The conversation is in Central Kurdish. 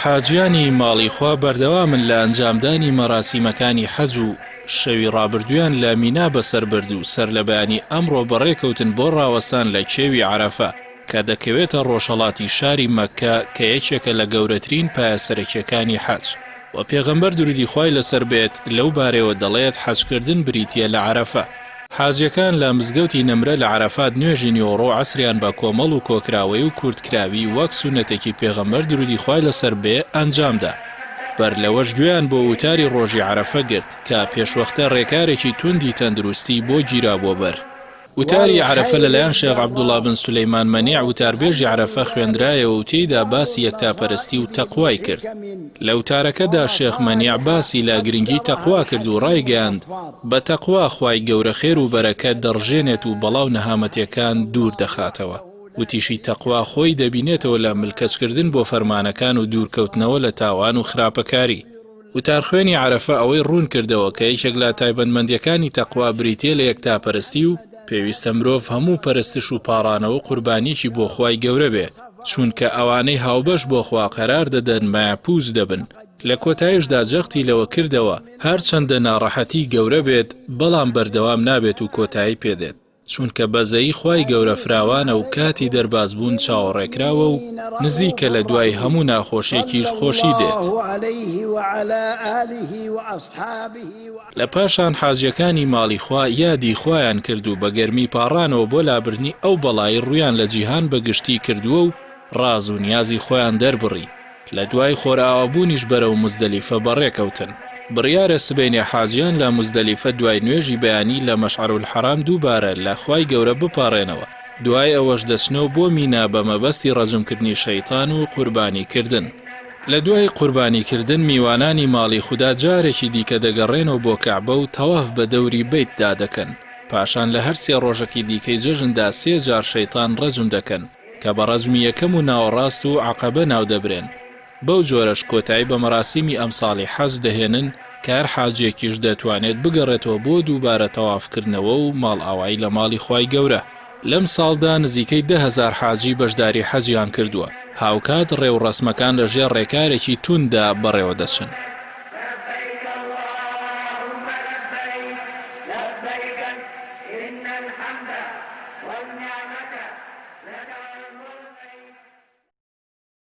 حاجیانی ماڵیخوا بەردەوامن لە ئەنجامدانی مەراسیمەکانی حەج و شەوی ڕابردویان لە مینا بەسەر برد و سەر لە بەیانی ئەمڕۆ بەڕێکەوتن بۆ ڕاوەستان لە کێوی عەرەفە کە دەکەوێتە ڕۆژهەڵاتی شاری مەککە کە یەکێکە لە گەورەترین پایەسەرەکیەکانی حەج و پێغەمبەر درودی خوای لەسەر بێت لەو بارەوە دەڵێت حەجکردن بریتیە لە عەرەفە. حاجەکان لە مزگەوتی نمرە لە عەرەفات نوێژی نیوەڕۆ عەسریان بە کۆمەڵ و کۆکراوەی و کورتکراوی وەک سونەتێکی پێغەمبەر درودی خوای لەسەر بێ ئەنجامدا. بەر لەوەش گوێیان بۆ وتاری ڕۆژی عەرەفە گرت کە پێشوەختە ڕێکارێکی توندی تەندروستی بۆ گیرابۆ بەر. وتاری عەرەفە لەلایەن شێخ عەبدوڵڵا بن سولەیمان مەنیع وتاربێژی عەرەفە خوێندرایەوە و تێیدا باسی یەکتاپەرستی و تەقوای کرد. لە وتارەکەدا شێخ مەنیع باسی لا گرنگی تەقوا کرد و ڕایگەیاند بە تەقوا خوای گەورە خێر و بەرەکەت دەڕژێنێت و بەڵاو نەهامەتیەکان دوور دەخاتەوە. وتیشی تەقوا خۆی دەبینێتەوە لە ملکەچکردن بۆ فەرمانەکان و دوورکەوتنەوە لە تاوان و خراپەکاری. وتارخوێنی عەرەفە ئەوەی ڕوون کردەوە کە یەکێک لە تایبەتمەندیەکانی تەقوا بریتیە لە یەکتاپەرستی و پێویستە مرۆڤ هەموو پەرستش و پاڕانەوە قوربانیی بۆ خوای گەورە بێ چونکە ئەوانەی هاوبەش بۆ خوا قەرار دەدەن مایەپووز دەبن. لە کۆتاییشدا جەختی لەوە کردەوە هەرچەندە ناڕەحەتی گەورە بێت بەڵام بەردەوام نابێت و کۆتایی پێدێت چونکە بەزەیی خوای گەورە فراوانە و کاتی دەربازبوون چاوەڕێکراوە و نزیکە لە دوای هەموو ناخۆشیێکیش خۆشی دێت. لە پاشان حاجیەکانی ماڵی خوا یادی خوایان کرد و بە گەرمی پاڕانەوە بۆ لابردنی ئەو بەڵای ڕویان لە جیهان بەگشتی کردووە و ڕاز و نیازی خۆیان دەربڕی. لە دوای خۆرئاوابوونیش بەرەو مزدەلیفە بەڕێکەوتن. بڕیارە سبەینێ حاجیان لە مزدەلیفە دوای نوێژی بەیانی لە مەشعەرولحەرام دووبارە لە خوای گەورە بپاڕێنەوە. دوای ئەوەش دەچنەوە بۆ مینا بە مەبەستی ڕەجمکردنی شەیتان و قوربانیکردن. لە دوای قوربانیکردن میوانانی ماڵی خوددا جارێکی دیکە دەگەڕێنەوە بۆ کەعبە و تەواف بە دەوری بەیتدا دەکەن. پاشان لە هەر سێ ڕۆژێکی دیکەی جەژندا 3 جار شەیتان ڕەجم دەکەن کە بە ڕەجمی یەکەم و ناوەڕاست و عەقەبە ناو دەبرێن. بەو جۆرەش کۆتایی بە مەراسیمی ئەمساڵی حەج دەهێنن کە هەر حاجێکیش دەتوانێت بگەڕێتەوە بۆ دووبارە تەوافکردنەوە و ماڵ ئاوایی لە ماڵی خوای گەورە. لەم ساڵدا نزیکەی 10,000 حاجی بەشداری حەجیان کردووە. هاوکات ڕێو ڕەسمەکان لەژێر ڕێکارێکی توندا بەڕێوە دەچن.